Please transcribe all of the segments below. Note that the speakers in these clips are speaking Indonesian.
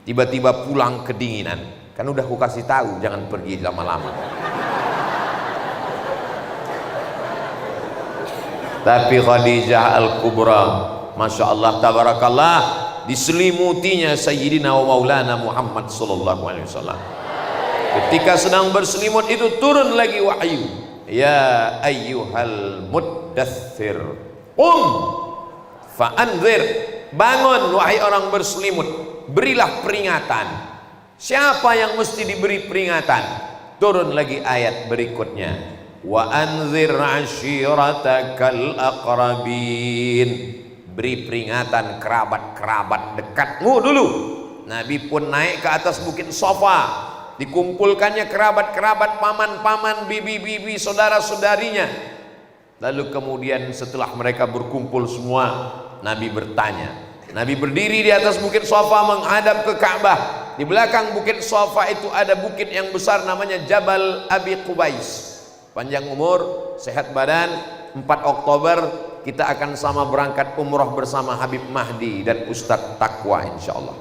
tiba-tiba pulang kedinginan. Kan udah aku kasih tahu jangan pergi lama-lama. Tapi Khadijah Al-Kubra, Masya Allah, tabarakallah, diselimutinya Sayyidina wa Maulana Muhammad sallallahu alaihi wasallam. Ketika sedang berselimut itu turun lagi wahyu. Ya ayyuhal muddaththir fa'anzir, bangun wahai orang berselimut, berilah peringatan. Siapa yang mesti diberi peringatan? Turun lagi ayat berikutnya, wa anzir ashiratakal aqrabin, beri peringatan kerabat-kerabat dekatmu dulu. Nabi pun naik ke atas bukit Safa, dikumpulkannya kerabat-kerabat, paman-paman, bibi-bibi, saudara-saudarinya. Lalu kemudian setelah mereka berkumpul semua, Nabi bertanya. Nabi berdiri di atas bukit Safa menghadap ke Ka'bah. Di belakang bukit Safa itu ada bukit yang besar namanya Jabal Abi Qubais. Panjang umur, sehat badan, 4 Oktober kita akan sama berangkat umroh bersama Habib Mahdi dan Ustadz Taqwa insyaallah.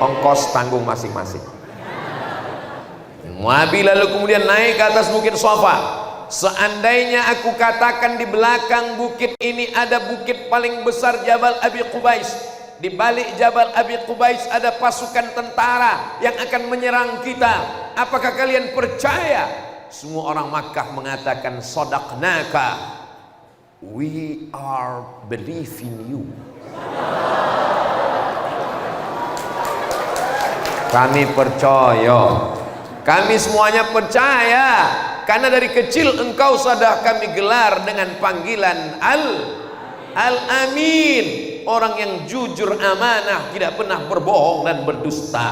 Ongkos tanggung masing-masing. Nabi lalu kemudian naik ke atas bukit Safa. Seandainya aku katakan di belakang bukit ini ada bukit paling besar Jabal Abi Qubais, di balik Jabal Abi Qubais ada pasukan tentara yang akan menyerang kita, apakah kalian percaya? Semua orang Makkah mengatakan sadaqnaka, we are believing you. Kami percaya, kami semuanya percaya, karena dari kecil engkau sudah kami gelar dengan panggilan Al-Amin, orang yang jujur, amanah, tidak pernah berbohong dan berdusta.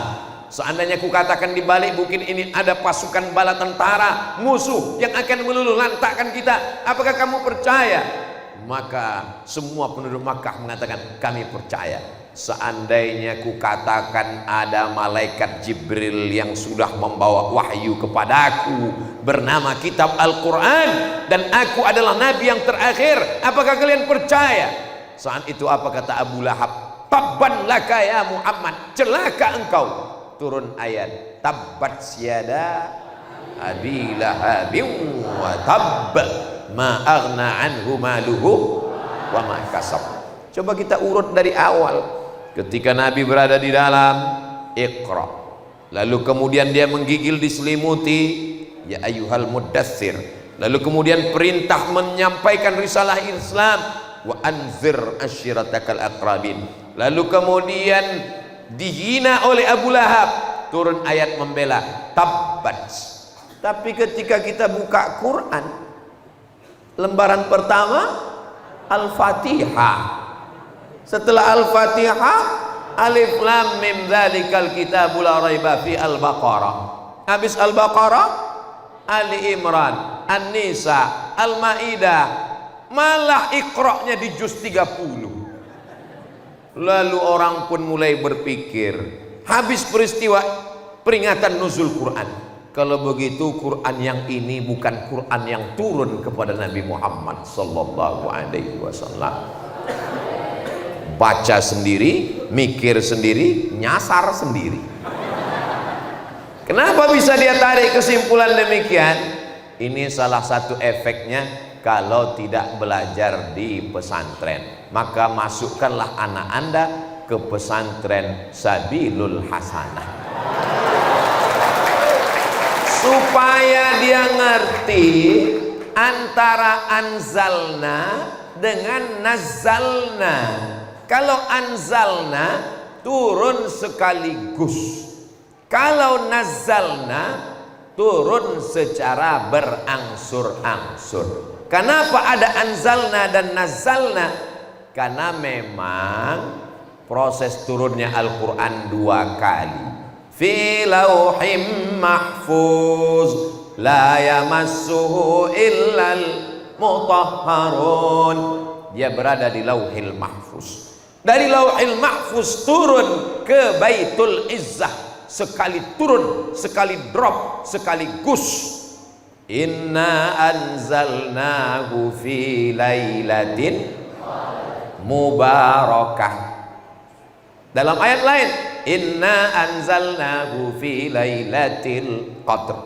Seandainya ku katakan di balik bukit ini ada pasukan bala tentara musuh yang akan meluluh lantakkan kita, apakah kamu percaya? Maka semua penduduk Makkah mengatakan kami percaya. Seandainya ku katakan ada malaikat Jibril yang sudah membawa wahyu kepadaku bernama kitab Al-Quran dan aku adalah nabi yang terakhir, apakah kalian percaya? Saat itu apa kata Abu Lahab? Tabban laka ya Muhammad, celaka engkau. Turun ayat tabbat syada abi lahabin wa tabb ma aghna anhu maluhu wa ma kasab. Coba kita urut dari awal. Ketika Nabi berada di dalam Iqra, lalu kemudian dia menggigil diselimuti ya ayyuhal muddaththir, lalu kemudian perintah menyampaikan risalah Islam, wa anzir ashiratakal aqrabin, lalu kemudian dihina oleh Abu Lahab, turun ayat membela tabbat. Tapi ketika kita buka Quran lembaran pertama Al-Fatihah, setelah Al-Fatihah alif lam mim dzalikal kitabul la raiba fi Al-Baqarah, habis Al-Baqarah Ali Imran, An-Nisa, Al-Maidah, malah Iqra-nya di juz 30. Lalu orang pun mulai berpikir, habis peristiwa peringatan nuzul Quran, kalau begitu Quran yang ini bukan Quran yang turun kepada Nabi Muhammad sallallahu alaihi wasallam. Baca sendiri, mikir sendiri, nyasar sendiri. Kenapa bisa dia tarik kesimpulan demikian? Ini salah satu efeknya kalau tidak belajar di pesantren. Maka masukkanlah anak Anda ke pesantren Sabilul Hasanah, supaya dia ngerti antara anzalna dengan nazalna. Kalau anzalna turun sekaligus, kalau nazalna turun secara berangsur-angsur. Kenapa ada anzalna dan nazalna? Karena memang proses turunnya Al-Quran 2 kali. Fi lauhim mahfuz la yamassuhu illal mutahharun. Dia berada di lauhil mahfuz. Dari lauhil mahfuz turun ke Baitul Izzah, sekali turun, sekali drop, sekaligus. Inna anzalnahu fi lailatin mubarakah. Dalam ayat lain, inna anzalnahu fi lailatul qadr.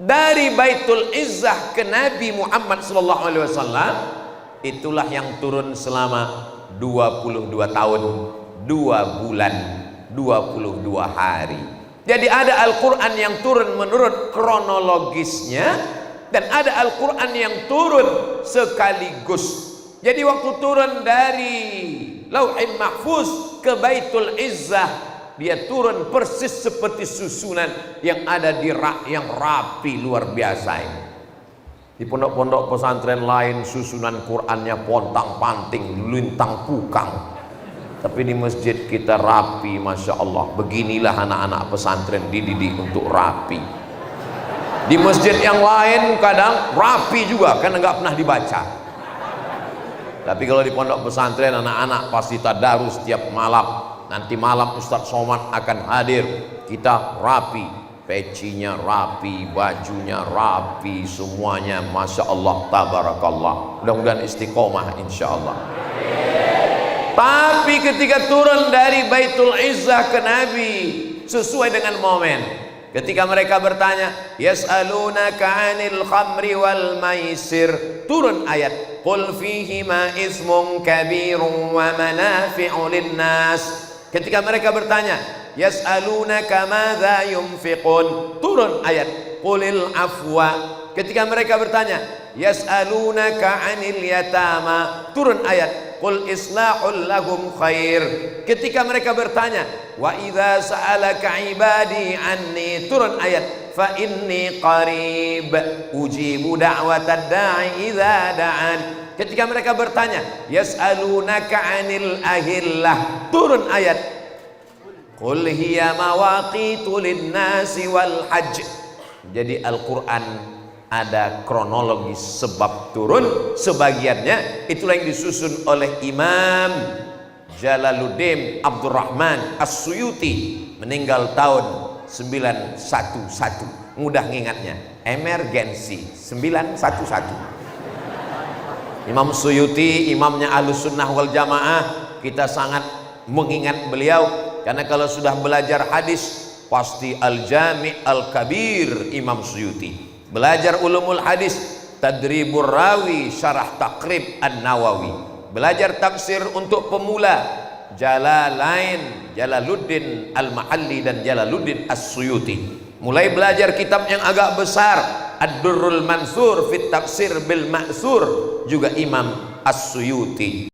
Dari Baitul Izzah ke Nabi Muhammad sallallahu alaihi wasallam, itulah yang turun selama 22 tahun, 2 bulan, 22 hari. Jadi ada Al-Quran yang turun menurut kronologisnya, dan ada Al-Quran yang turun sekaligus. Jadi waktu turun dari Lauhil Mahfuz ke Baitul Izzah, dia turun persis seperti susunan yang ada di rak yang rapi luar biasa ini. Di pondok-pondok pesantren lain susunan Qurannya pontang-panting, lintang pukang. Tapi di masjid kita rapi, Masya Allah. Beginilah anak-anak pesantren dididik untuk rapi. Di masjid yang lain kadang rapi juga karena nggak pernah dibaca. Tapi kalau di pondok pesantren anak-anak pasti tadarus setiap malam. Nanti malam Ustadz Somad akan hadir. Kita rapi, pecinya rapi, bajunya rapi, semuanya Masya Allah, tabarakallah. Mudah-mudahan istiqomah insya Allah. Tapi ketika turun dari Baitul Izzah ke Nabi, sesuai dengan momen. Ketika mereka bertanya, yas'alunaka 'anil khamri wal maisir, turun ayat, qul fihima ismun kabirun wa manafi'u linnas. Ketika mereka bertanya, yas'alunaka madza yunfiqun, turun ayat, qulil afwa. Ketika mereka bertanya, yas'alunaka 'anil yatama, turun ayat, qul islahul lahum khair. Ketika mereka bertanya, wa idza sa'alaka ibadi anni, turun ayat, fa inni qarib ujibu da'watad da'i idza da'an. Ketika mereka bertanya, yas'alunaka 'anil ahillah, turun ayat, qul hiya mawaqitu lin-nasi wal hajj. Jadi Al-Qur'an ada kronologis sebab turun, sebagiannya itulah yang disusun oleh Imam Jalaluddin Abdurrahman As-Suyuti, meninggal tahun 911. Mudah ngingatnya, emergensi 911. Imam Suyuti, imamnya Ahlus Sunnah wal Jamaah, kita sangat mengingat beliau karena kalau sudah belajar hadis pasti Al-Jami' Al-Kabir Imam Suyuti. Belajar ulumul hadis, tadribur rawi, syarah takrib an-Nawawi. Belajar tafsir untuk pemula, Jalalain, Jalaluddin Al-Mahalli dan Jalaluddin As-Suyuti. Mulai belajar kitab yang agak besar, Ad-Durrul Mansur fit Tafsir bil Ma'sur, juga Imam As-Suyuti.